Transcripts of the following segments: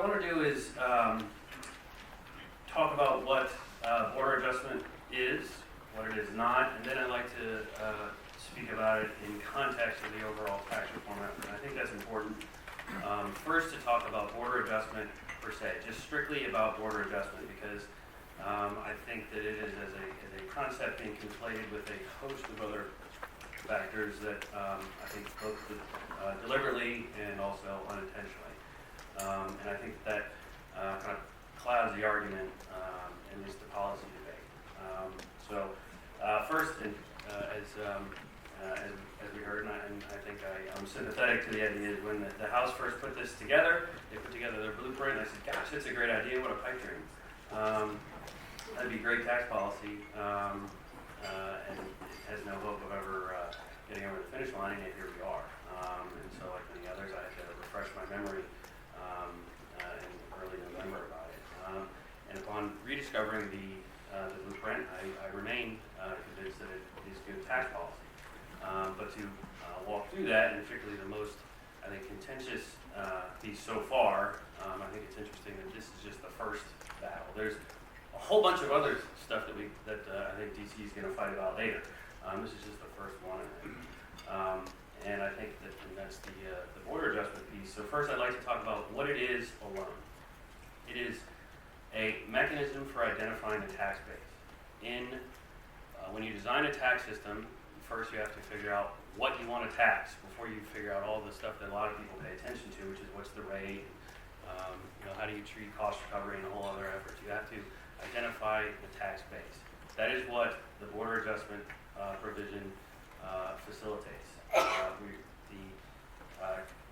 I want to do is talk about what border adjustment is, what it is not, and then I'd like to speak about it in context of the overall tax reform effort. And I think that's important. First, to talk about border adjustment per se, just strictly about border adjustment, because I think that it is as a concept being conflated with a host of other factors that I think both deliberately and also unintentionally. And I think that kind of clouds the argument, at least the policy debate. First, as we heard, and I think I'm sympathetic to the idea, is when the House first put this together, they put together their blueprint, and I said, gosh, that's a great idea, what a pipe dream. That'd be great tax policy, and it has no hope of ever getting over the finish line, and yet here we are. And so, like many others, I had to refresh my memory in early November about it. And upon rediscovering the blueprint, I remain convinced that it is good tax policy. But to walk through that, and particularly the most, I think, contentious piece so far, I think it's interesting that this is just the first battle. There's a whole bunch of other stuff that I think DC is going to fight about later. This is just the first one, and I think that's the border adjustment piece. So first, I'd like to talk about what it is alone. It is a mechanism for identifying the tax base. When you design a tax system, first you have to figure out what you want to tax before you figure out all the stuff that a lot of people pay attention to, which is what's the rate, how do you treat cost recovery and a whole other effort. You have to identify the tax base. That is what the border adjustment provision facilitates.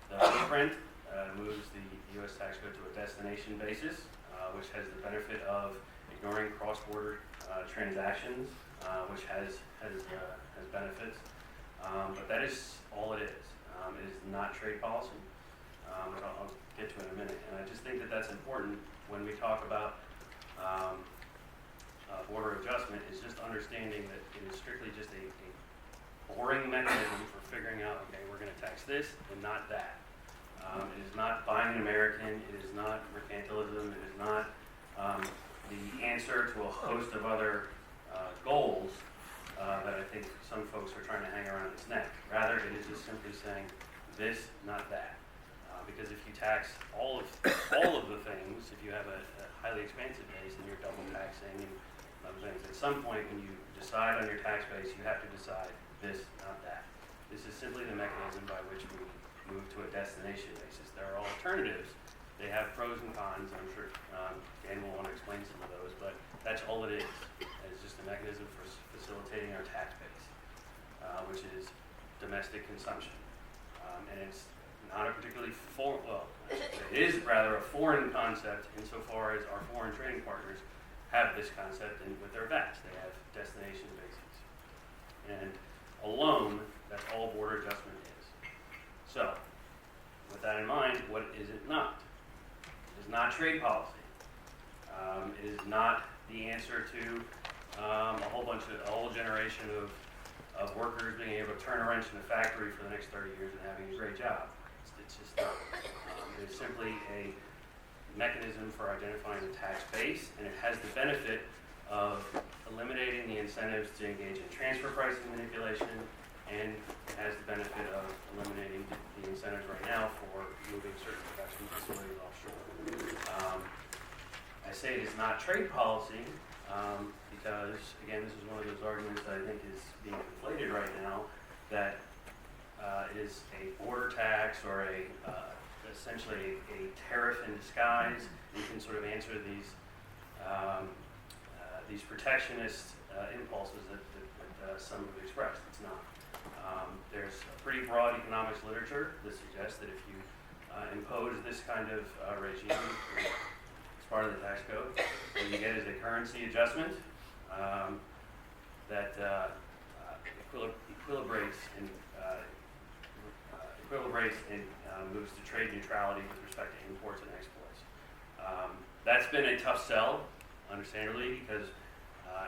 The blueprint moves the U.S. tax code to a destination basis, which has the benefit of ignoring cross-border transactions, which has benefits. But that is all it is. It is not trade policy, which I'll get to in a minute. And I just think that that's important when we talk about border adjustment, is just understanding that it is strictly just a boring mechanism for figuring out, okay, we're going to tax this and not that. It is not buying an American. It is not mercantilism. It is not the answer to a host of other goals that I think some folks are trying to hang around its neck. Rather, it is just simply saying this, not that. Because if you tax all of the things, if you have a highly expansive base and you're double taxing and other things, at some point when you decide on your tax base, you have to decide this, not that. This is simply the mechanism by which we move to a destination basis. There are alternatives. They have pros and cons. I'm sure Dan will want to explain some of those, but that's all it is. It's just a mechanism for facilitating our tax base, which is domestic consumption. And it's not a particularly it is rather a foreign concept insofar as our foreign trading partners have this concept with their VATs. They have destination bases. And alone, that's all border adjustment is. So, with that in mind, what is it not? It is not trade policy. It is not the answer to a whole generation of workers being able to turn a wrench in a factory for the next 30 years and having a great job. It's just not. It is simply a mechanism for identifying the tax base, and it has the benefit of eliminating the incentives to engage in transfer pricing manipulation, and it has the benefit of eliminating the incentives right now for moving certain production facilities offshore. I say it is not trade policy because, again, this is one of those arguments that I think is being conflated right now, that it is a border tax or essentially a tariff in disguise. You can sort of answer these protectionist impulses that some have expressed. It's not. There's a pretty broad economics literature that suggests that if you impose this kind of regime as part of the tax code, what you get is a currency adjustment that equilibrates and moves to trade neutrality with respect to imports and exports. That's been a tough sell, understandably, because,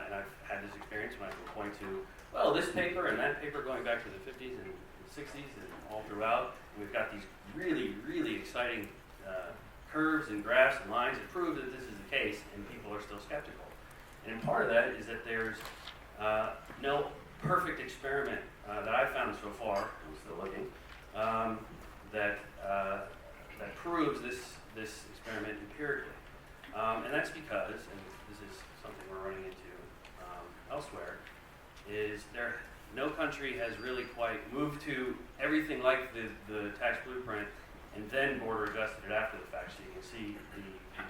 and I've had this experience when I can point to, well, this paper and that paper going back to the 50s and 60s and all throughout, and we've got these really, really exciting curves and graphs and lines that prove that this is the case, and people are still skeptical. And part of that is that there's no perfect experiment that I've found so far, I'm still looking, that proves this experiment empirically. And that's because, and this is something we're running into elsewhere, is no country has really quite moved to everything like the tax blueprint and then border adjusted it after the fact. So you can see the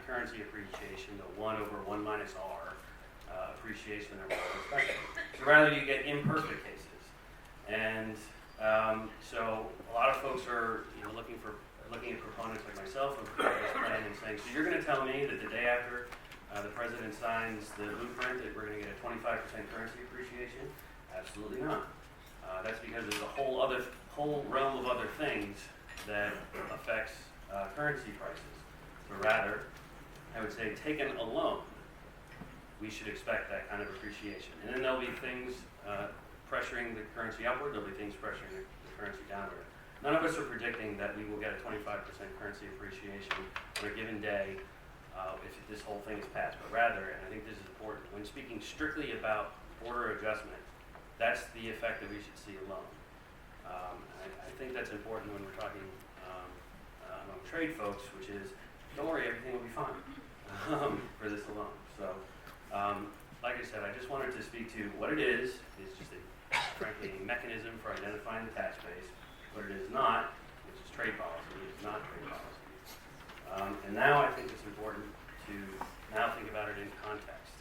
currency appreciation, the 1 over 1 minus R appreciation of expected. So rather you get imperfect cases. And so a lot of folks are looking at proponents like myself of this plan and saying, so you're going to tell me that the day after the president signs the blueprint that we're going to get a 25% currency appreciation? Absolutely not. That's because there's a whole realm of other things that affects currency prices. So rather, I would say taken alone, we should expect that kind of appreciation. And then there'll be things pressuring the currency upward, there'll be things pressuring the currency downward. None of us are predicting that we will get a 25% currency appreciation on a given day if this whole thing is passed, but rather, and I think this is important, when speaking strictly about border adjustment, that's the effect that we should see alone. I think that's important when we're talking among trade folks, which is, don't worry, everything will be fine for this alone. So, like I said, I just wanted to speak to what it is. It's just frankly, a mechanism for identifying the tax base. What it is not, which is trade policy, is not trade policy. And now I think it's important to now think about it in context.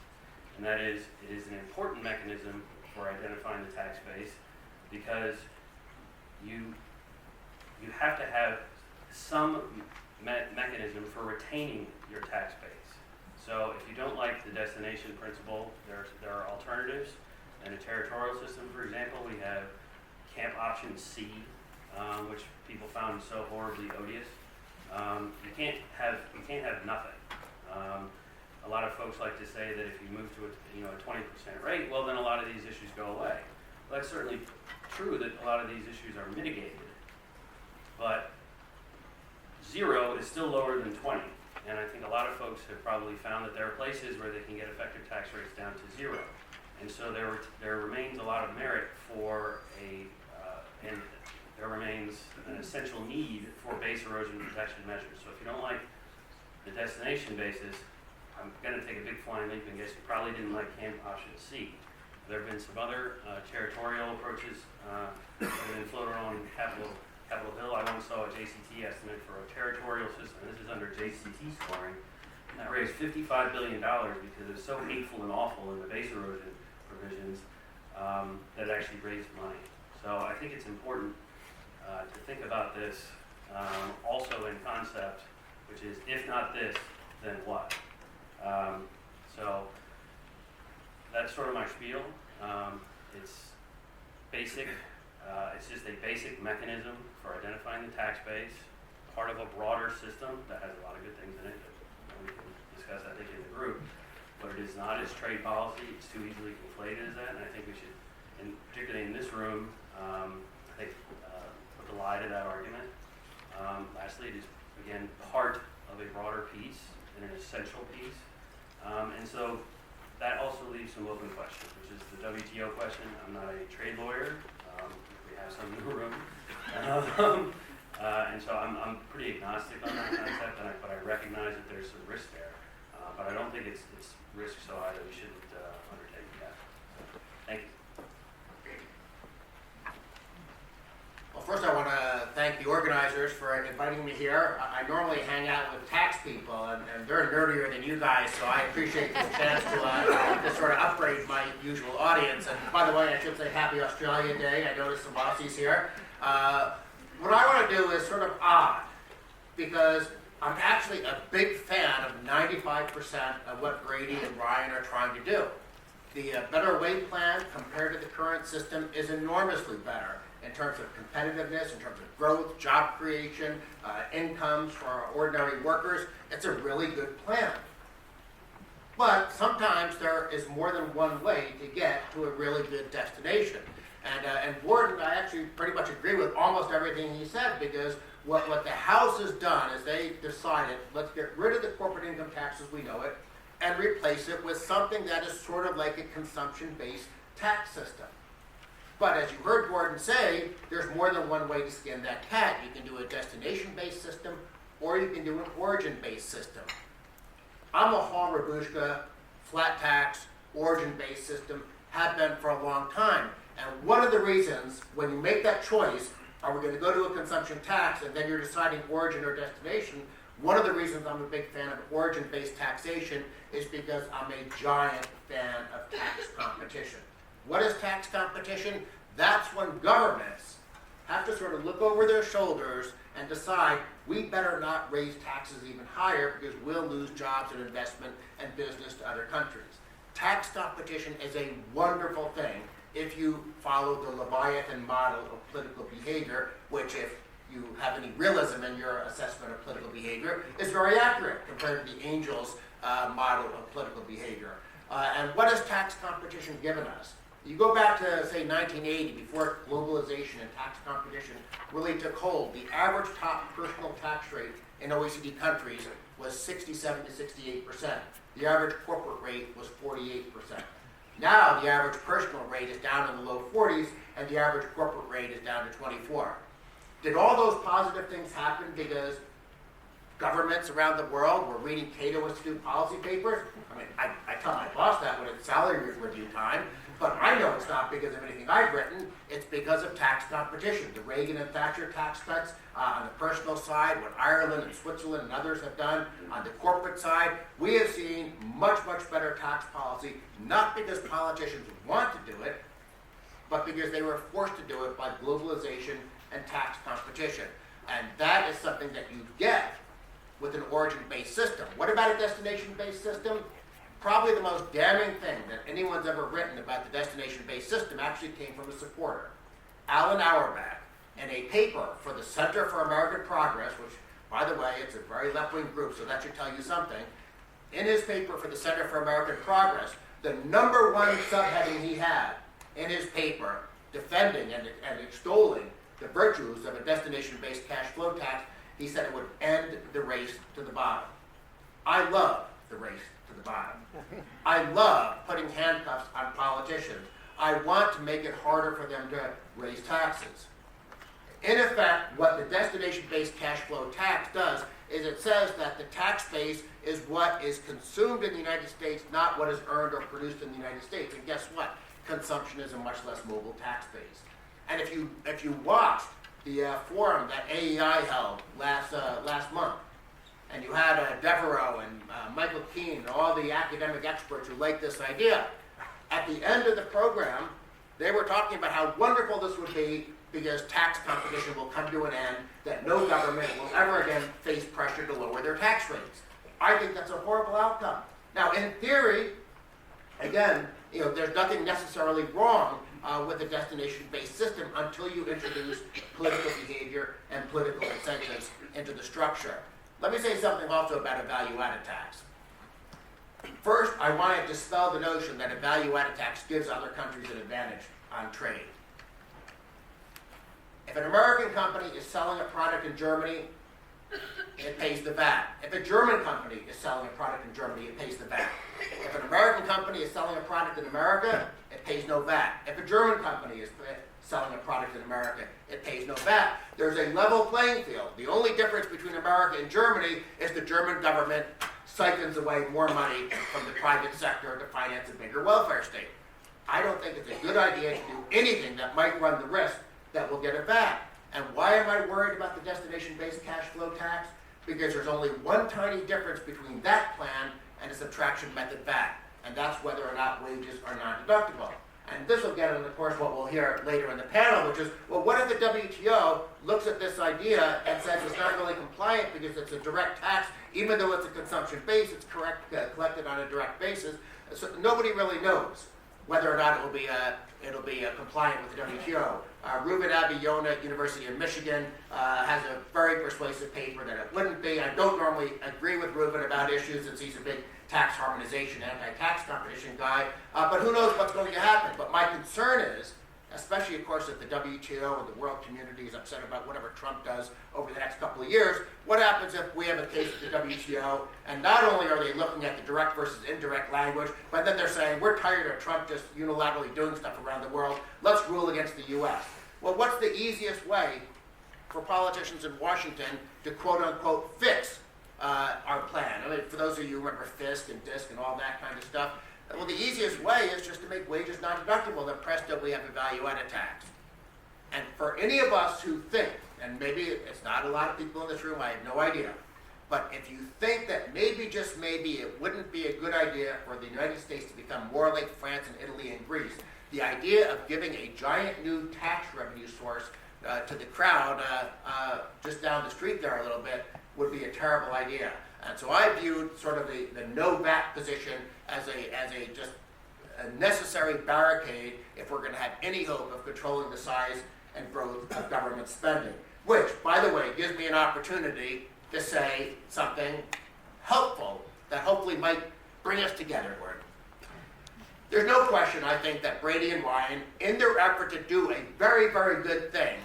And that is, it is an important mechanism for identifying the tax base because you have to have some mechanism for retaining your tax base. So if you don't like the destination principle, there are alternatives. In a territorial system, for example, we have camp option C, which people found so horribly odious. You can't have nothing. A lot of folks like to say that if you move to a 20% rate, well, then a lot of these issues go away. Well, that's certainly true that a lot of these issues are mitigated, but 0 is still lower than 20. And I think a lot of folks have probably found that there are places where they can get effective tax rates down to 0. And so there remains a lot of merit for and there remains an essential need for base erosion protection measures. So if you don't like the destination basis, I'm going to take a big flying leap and guess you probably didn't like camp option C. There have been some other territorial approaches that have been floated on Capitol Hill. I once saw a JCT estimate for a territorial system, and this is under JCT scoring, and that raised $55 billion because it's so hateful and awful in the base erosion provisions that actually raised money. So I think it's important to think about this also in concept, which is if not this, then what? So that's sort of my spiel. It's basic. It's just a basic mechanism for identifying the tax base, part of a broader system that has a lot of good things in it that we can discuss, I think, in the group. What it is not is trade policy. It's too easily conflated as that, and I think we should, and particularly in this room, I think put the lie to that argument. Lastly, it is, again, part of a broader piece and an essential piece. And so that also leaves some open questions, which is the WTO question. I'm not a trade lawyer. We have some in the room. And so I'm pretty agnostic on that concept, but I recognize that there's some risk there. But I don't think it's risk so high that we shouldn't undertake that. So, thank you. Well, first I want to thank the organizers for inviting me here. I normally hang out with tax people, and they're nerdier than you guys, so I appreciate the chance to sort of upgrade my usual audience. And by the way, I should say Happy Australia Day. I noticed some Aussies here. What I want to do is sort of odd, because I'm actually a big fan of 95% of what Grady and Ryan are trying to do. The Better Way plan compared to the current system is enormously better in terms of competitiveness, in terms of growth, job creation, incomes for our ordinary workers. It's a really good plan. But sometimes there is more than one way to get to a really good destination. And Gordon, I actually pretty much agree with almost everything he said, because what the House has done is they decided, let's get rid of the corporate income tax as we know it and replace it with something that is sort of like a consumption-based tax system. But as you heard Gordon say, there's more than one way to skin that cat. You can do a destination-based system, or you can do an origin-based system. I'm a Hall-Rabushka, flat tax, origin-based system, have been for a long time. And one of the reasons, when you make that choice, are we going to go to a consumption tax, and then you're deciding origin or destination, one of the reasons I'm a big fan of origin-based taxation is because I'm a giant fan of tax competition. What is tax competition? That's when governments have to sort of look over their shoulders and decide we better not raise taxes even higher because we'll lose jobs and investment and business to other countries. Tax competition is a wonderful thing if you follow the Leviathan model of political behavior, which, if you have any realism in your assessment of political behavior, is very accurate compared to the Angels model of political behavior. And what has tax competition given us? You go back to, say, 1980, before globalization and tax competition really took hold. The average top personal tax rate in OECD countries was 67 to 68%. The average corporate rate was 48%. Now the average personal rate is down in the low 40s, and the average corporate rate is down to 24. Did all those positive things happen because governments around the world were reading CATO Institute policy papers? I mean, I tell my boss that when it's salary review time, but I know it's not because of anything I've written. It's because of tax competition. The Reagan and Thatcher tax cuts on the personal side, what Ireland and Switzerland and others have done on the corporate side. We have seen much, much better tax policy, not because politicians want to do it, but because they were forced to do it by globalization and tax competition. And that is something that you get with an origin-based system. What about a destination-based system? Probably the most damning thing that anyone's ever written about the destination-based system actually came from a supporter, Alan Auerbach, in a paper for the Center for American Progress, which, by the way, it's a very left-wing group, so that should tell you something. In his paper for the Center for American Progress, the number one subheading he had in his paper defending and extolling the virtues of a destination-based cash flow tax, he said it would end the race to the bottom. I love the race to the bottom. I love putting handcuffs on politicians. I want to make it harder for them to raise taxes. In effect, what the destination-based cash flow tax does is it says that the tax base is what is consumed in the United States, not what is earned or produced in the United States. And guess what? Consumption is a much less mobile tax base. And if you watched the forum that AEI held last month, and you had Devereaux and Michael Keane and all the academic experts who liked this idea, at the end of the program, they were talking about how wonderful this would be because tax competition will come to an end, that no government will ever again face pressure to lower their tax rates. I think that's a horrible outcome. Now, in theory, again, there's nothing necessarily wrong with a destination-based system until you introduce political behavior and political incentives into the structure. Let me say something also about a value-added tax. First, I want to dispel the notion that a value-added tax gives other countries an advantage on trade. If an American company is selling a product in Germany, it pays the VAT. If a German company is selling a product in Germany, it pays the VAT. If an American company is selling a product in America, it pays no VAT. If a German company is selling a product in America, it pays no VAT. There's a level playing field. The only difference between America and Germany is the German government siphons away more money from the private sector to finance a bigger welfare state. I don't think it's a good idea to do anything that might run the risk that we'll get a VAT. And why am I worried about the destination-based cash flow tax? Because there's only one tiny difference between that plan and a subtraction method VAT, and that's whether or not wages are non-deductible. And this will get into, of course, what we'll hear later in the panel, which is, well, what if the WTO looks at this idea and says it's not really compliant because it's a direct tax, even though it's a consumption base, it's collected on a direct basis. So nobody really knows whether or not it'll be compliant with the WTO. Ruben Abiyona, University of Michigan, has a very persuasive paper that it wouldn't be. I don't normally agree with Ruben about issues since he's a big tax harmonization, anti-tax competition guy, but who knows what's going to happen. But my concern is, especially, of course, if the WTO and the world community is upset about whatever Trump does over the next couple of years. What happens if we have a case with the WTO, and not only are they looking at the direct versus indirect language, but then they're saying, we're tired of Trump just unilaterally doing stuff around the world, let's rule against the US. Well, what's the easiest way for politicians in Washington to quote-unquote fix our plan? I mean, for those of you who remember FISC and DISC and all that kind of stuff, well, the easiest way is just to make wages non-deductible, then presto, we have a value-added tax. And for any of us who think, and maybe it's not a lot of people in this room, I have no idea, but if you think that maybe, just maybe, it wouldn't be a good idea for the United States to become more like France and Italy and Greece, the idea of giving a giant new tax revenue source to the crowd just down the street there a little bit would be a terrible idea. And so I viewed sort of the no VAT position as a just a necessary barricade if we're going to have any hope of controlling the size and growth of government spending. Which, by the way, gives me an opportunity to say something helpful that hopefully might bring us together. There's no question, I think, that Brady and Ryan, in their effort to do a very, very good thing,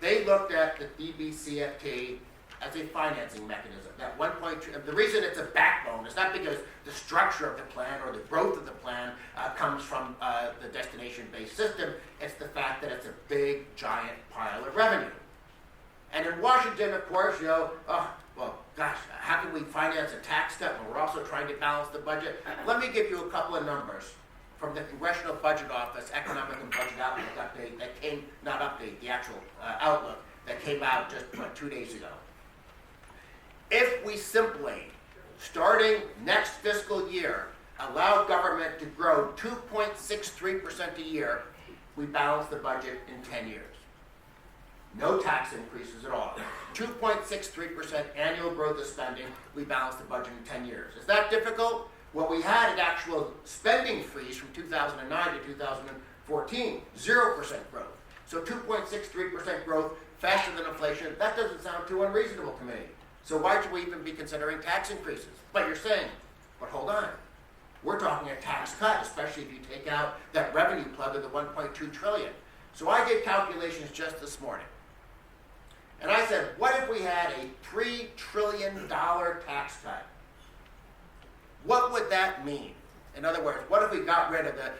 they looked at the DBCFT as a financing mechanism. That 1.2, the reason it's a backbone is not because the structure of the plan or the growth of the plan comes from the destination-based system. It's the fact that it's a big, giant pile of revenue. And in Washington, of course, well, gosh, how can we finance a tax cut when we're also trying to balance the budget? Let me give you a couple of numbers from the Congressional Budget Office Economic and Budget Outlook update that came, not update, the actual outlook that came out just 2 days ago. If we simply, starting next fiscal year, allow government to grow 2.63% a year, we balance the budget in 10 years. No tax increases at all. 2.63% annual growth of spending, we balance the budget in 10 years. Is that difficult? Well, we had an actual spending freeze from 2009 to 2014, 0% growth. So 2.63% growth, faster than inflation, that doesn't sound too unreasonable to me. So why should we even be considering tax increases? But you're saying, but hold on. We're talking a tax cut, especially if you take out that revenue plug of the 1.2 trillion. So I did calculations just this morning. And I said, what if we had a $3 trillion tax cut? What would that mean? In other words, what if we got rid of the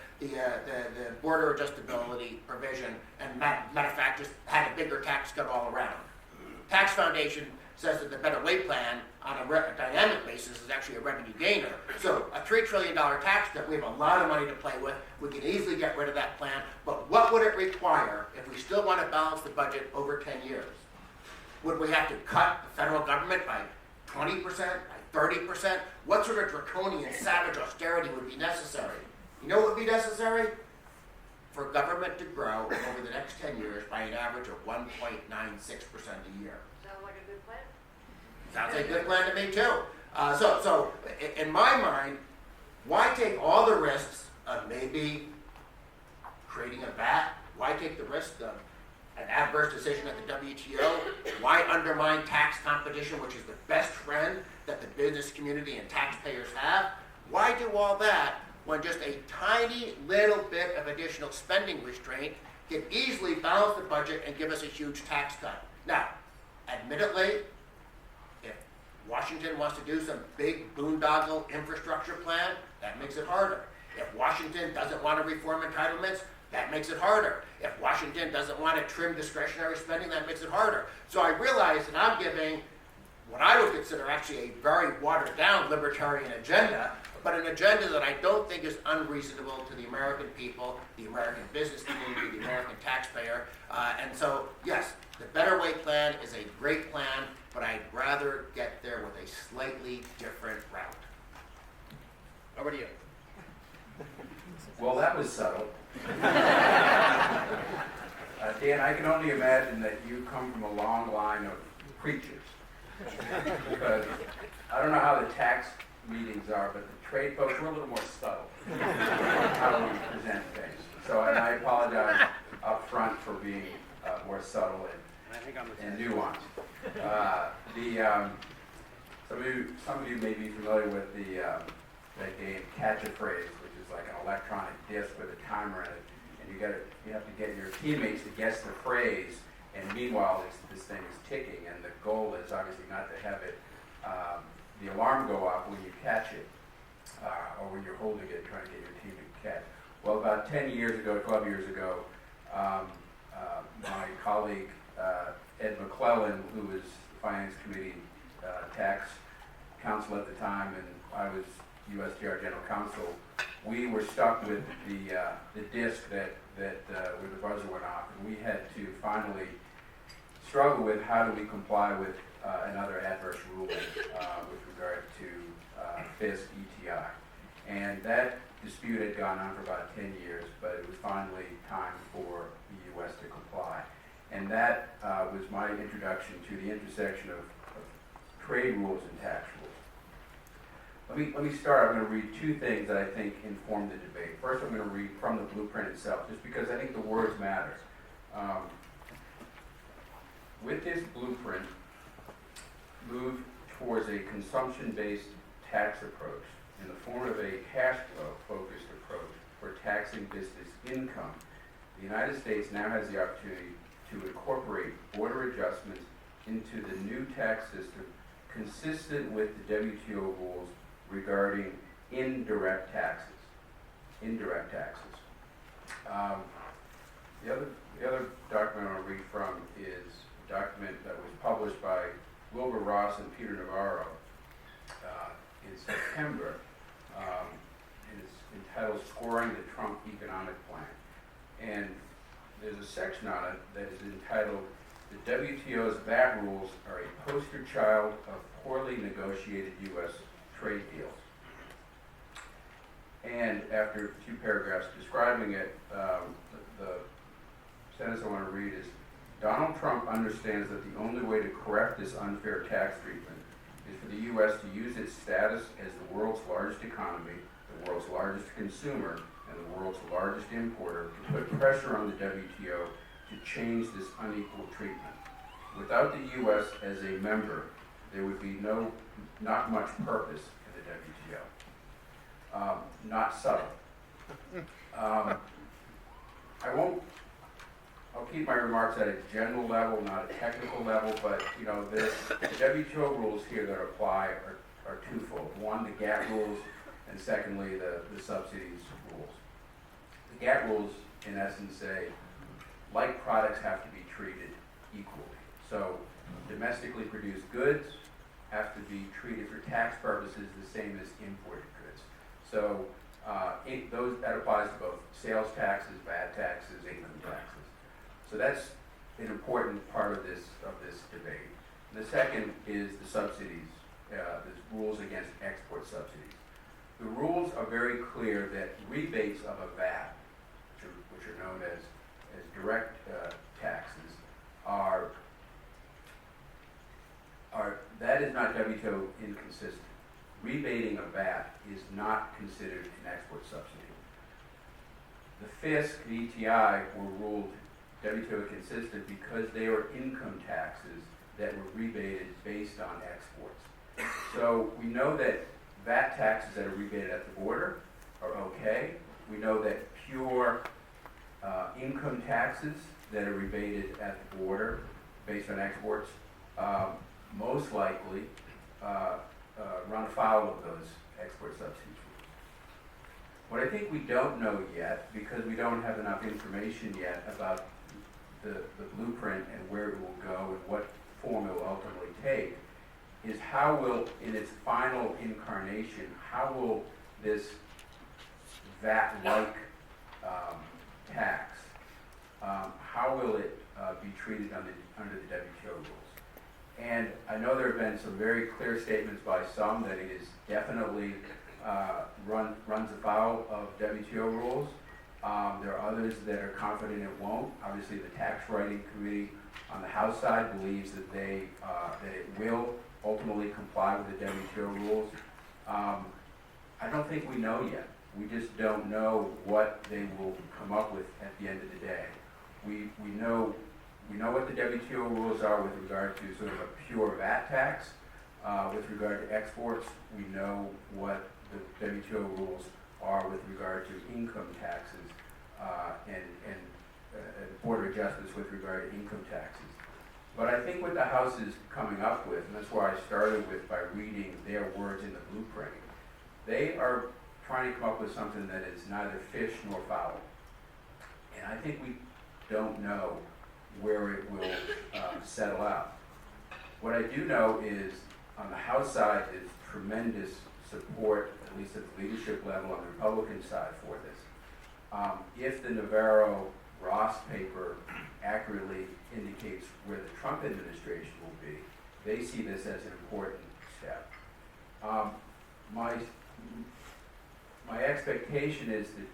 border adjustability provision and matter of fact just had a bigger tax cut all around? Tax Foundation says that the Better Way plan on a dynamic basis is actually a revenue gainer. So a $3 trillion tax cut, we have a lot of money to play with. We can easily get rid of that plan. But what would it require if we still want to balance the budget over 10 years? Would we have to cut the federal government by 20%, by 30%? What sort of draconian, savage austerity would be necessary? You know what would be necessary? For government to grow over the next 10 years by an average of 1.96% a year. Sounds like a good plan. Sounds like a good plan to me too. So in my mind, why take all the risks of maybe creating a VAT? Why take the risk of an adverse decision at the WTO? Why undermine tax competition, which is the best friend that the business community and taxpayers have? Why do all that when just a tiny little bit of additional spending restraint can easily balance the budget and give us a huge tax cut? Now, admittedly, if Washington wants to do some big boondoggle infrastructure plan, that makes it harder. If Washington doesn't want to reform entitlements, that makes it harder. If Washington doesn't want to trim discretionary spending, that makes it harder. So I realize that I'm giving what I would consider actually a very watered-down libertarian agenda, but an agenda that I don't think is unreasonable to the American people, the American business community, the American taxpayer. And so, yes, the Better Way plan is a great plan, but I'd rather get there with a slightly different route. Over to you. Well, that was subtle. Dan, I can only imagine that you come from a long line of preachers. Because I don't know how the tax meetings are, but the trade folks were a little more subtle how we present things. So, and I apologize up front for being more subtle and nuanced. Some of you may be familiar with the game Catch a Phrase, which is like an electronic disc with a timer in it. and you have to get your teammates to guess the phrase, and meanwhile this thing is ticking, and the goal is obviously not to have it, the alarm go off when you catch it, or when you're holding it trying to get your team to catch. Well, about 10 years ago, 12 years ago, my colleague Ed McClellan, who was the Finance Committee tax counsel at the time, and I was USTR General Counsel, we were stuck with the disc that where the buzzer went off, and we had to finally struggle with how do we comply with another adverse ruling with regard to FISC ETI. And that dispute had gone on for about 10 years, but it was finally time for the U.S. to comply. And that was my introduction to the intersection of trade rules and tax rules. Let me start. I'm going to read two things that I think inform the debate. First, I'm going to read from the blueprint itself, just because I think the words matter. With this blueprint, move towards a consumption-based tax approach in the form of a cash flow-focused approach for taxing business income. The United States now has the opportunity to incorporate border adjustments into the new tax system consistent with the WTO rules regarding indirect taxes. Indirect taxes. The other document I'll read from is a document that was published by Wilbur Ross and Peter Navarro in September, and it's entitled "Scoring the Trump Economic Plan." And there's a section on it that is entitled "The WTO's VAT rules are a poster child of poorly negotiated U.S. trade deals." And after a few paragraphs describing it, the sentence I want to read is, "Donald Trump understands that the only way to correct this unfair tax treatment is for the U.S. to use its status as the world's largest economy, the world's largest consumer, and the world's largest importer to put pressure on the WTO to change this unequal treatment. Without the U.S. as a member, there would be not much purpose in the WTO." Not subtle. I'll keep my remarks at a general level, not a technical level, but the WTO rules here that apply are twofold. One, the GATT rules, and secondly, the subsidies rules. The GATT rules, in essence, say like products have to be treated equally. So domestically produced goods have to be treated for tax purposes the same as imported goods. So that applies to both sales taxes, VAT taxes, income taxes. So that's an important part of this debate. And the second is the subsidies, the rules against export subsidies. The rules are very clear that rebates of a VAT, which are known as direct taxes, that is not WTO inconsistent. Rebating a VAT is not considered an export subsidy. The FISC and ETI were ruled WTO consistent because they were income taxes that were rebated based on exports. So we know that VAT taxes that are rebated at the border are okay. We know that pure income taxes that are rebated at the border based on exports most likely run afoul of those export subsidies. What I think we don't know yet, because we don't have enough information yet about the blueprint and where it will go and what form it will ultimately take, is how will, in its final incarnation, how will this VAT-like tax, how will it be treated under the WTO rules? And I know there have been some very clear statements by some that it is definitely runs afoul of WTO rules. There are others that are confident it won't. Obviously, the Tax Writing Committee on the House side believes that that it will ultimately comply with the WTO rules. I don't think we know yet. We just don't know what they will come up with at the end of the day. We know what the WTO rules are with regard to sort of a pure VAT tax. With regard to exports, we know what the WTO rules are with regard to income taxes and Board of Adjustments with regard to income taxes. But I think what the House is coming up with, and that's why I started with by reading their words in the blueprint, they are trying to come up with something that is neither fish nor fowl. And I think we don't know where it will settle out. What I do know is on the House side is tremendous support, at least at the leadership level on the Republican side for this. If the Navarro-Ross paper accurately indicates where the Trump administration will be, they see this as an important step. My expectation is the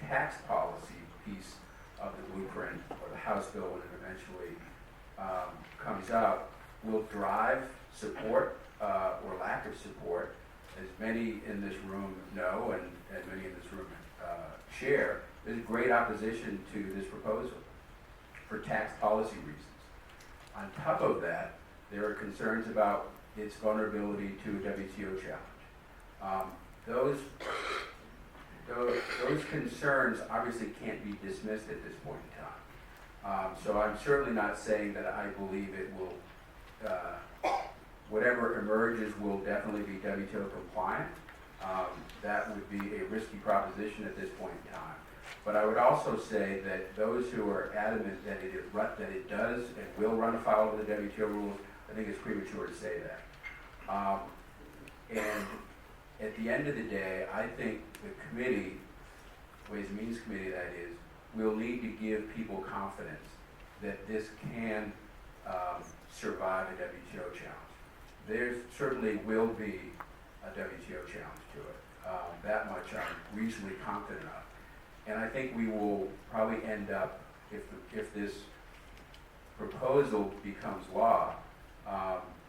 tax policy piece of the blueprint, or the House bill when it eventually comes out, will drive support or lack of support. As many in this room know, and many in this room share, there's great opposition to this proposal for tax policy reasons. On top of that, there are concerns about its vulnerability to a WTO challenge. Those concerns obviously can't be dismissed at this point in time. So I'm certainly not saying that I believe it will, whatever emerges will definitely be WTO compliant. That would be a risky proposition at this point in time. But I would also say that those who are adamant that it does and will run afoul of the WTO rules, I think it's premature to say that. And at the end of the day, I think the committee, Ways and Means Committee that is, will need to give people confidence that this can survive a WTO challenge. There certainly will be a WTO challenge to it. That much I'm reasonably confident of. And I think we will probably end up, if this proposal becomes law,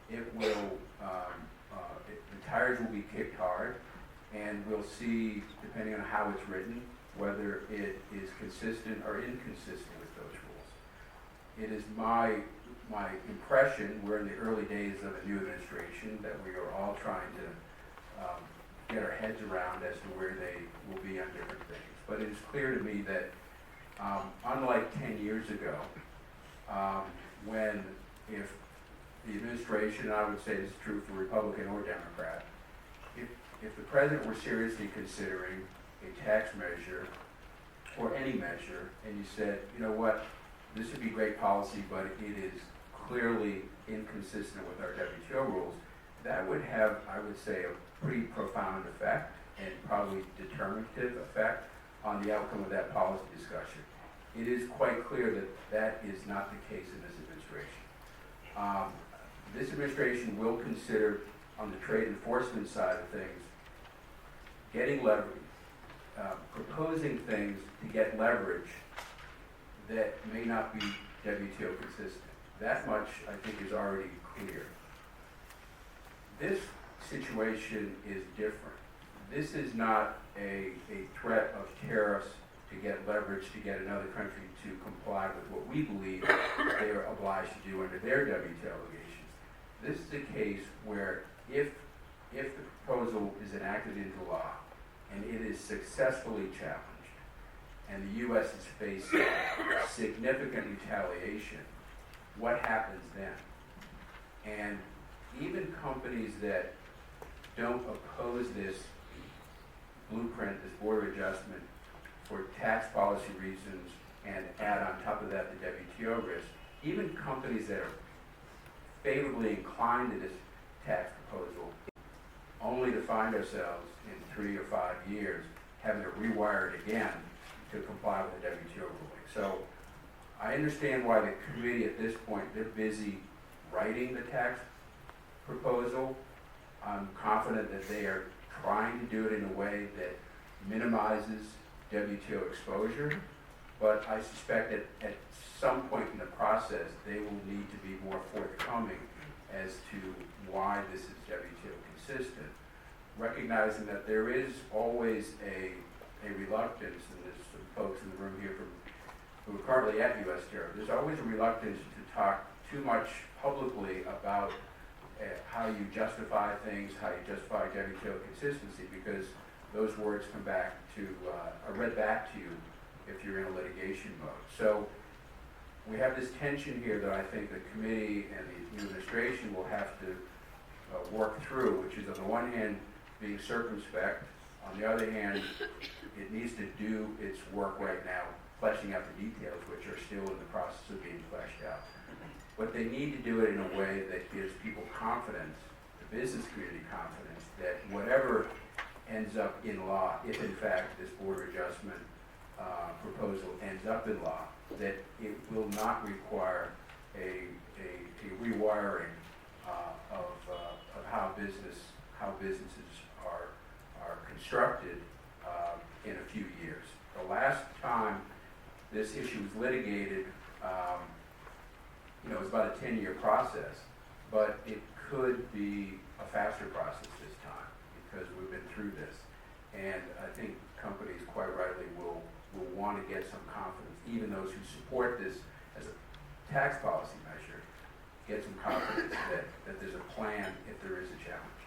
the tires will be kicked hard, and we'll see, depending on how it's written, whether it is consistent or inconsistent with those rules. It is my impression, we're in the early days of a new administration, that we are all trying to get our heads around as to where they will be on different things. But it's clear to me that unlike 10 years ago, when if the administration, and I would say this is true for Republican or Democrat, if the president were seriously considering a tax measure or any measure, and you said, you know what, this would be great policy, but it is clearly inconsistent with our WTO rules, that would have, I would say, a pretty profound effect and probably determinative effect on the outcome of that policy discussion. It is quite clear that that is not the case in this administration. This administration will consider, on the trade enforcement side of things, getting leverage, proposing things to get leverage that may not be WTO consistent. That much, I think, is already clear. This situation is different. This is not a threat of tariffs to get leverage to get another country to comply with what we believe they are obliged to do under their WTO obligations. This is a case where if the proposal is enacted into law and it is successfully challenged and the U.S. is facing significant retaliation, what happens then? And even companies that don't oppose this blueprint, this Board of Adjustment, for tax policy reasons and add on top of that the WTO risk, even companies that are favorably inclined to this tax proposal, only to find ourselves in 3 or 5 years having to rewire it again to comply with the WTO ruling. So I understand why the committee at this point, they're busy writing the tax proposal. I'm confident that they are trying to do it in a way that minimizes WTO exposure, but I suspect that at some point in the process, they will need to be more forthcoming as to why this is WTO consistent, recognizing that there is always a reluctance, and there's some folks in the room here who are currently at U.S. tariff, there's always a reluctance to talk too much publicly about how you justify things, how you justify WTO consistency, because those words come back to, are read back to you if you're in a litigation mode. So we have this tension here that I think the committee and the administration will have to work through, which is on the one hand being circumspect, on the other hand it needs to do its work right now, fleshing out the details, which are still in the process of being fleshed out. But they need to do it in a way that gives people confidence, the business community confidence, that whatever ends up in law, if in fact this border adjustment proposal ends up in law, that it will not require a rewiring of how businesses are constructed in a few years. The last time this issue was litigated, it was about a 10-year process, but it could be a faster process this time because we've been through this. And I think companies quite rightly will want to get some confidence, even those who support this as a tax policy measure, get some confidence that there's a plan if there is a challenge.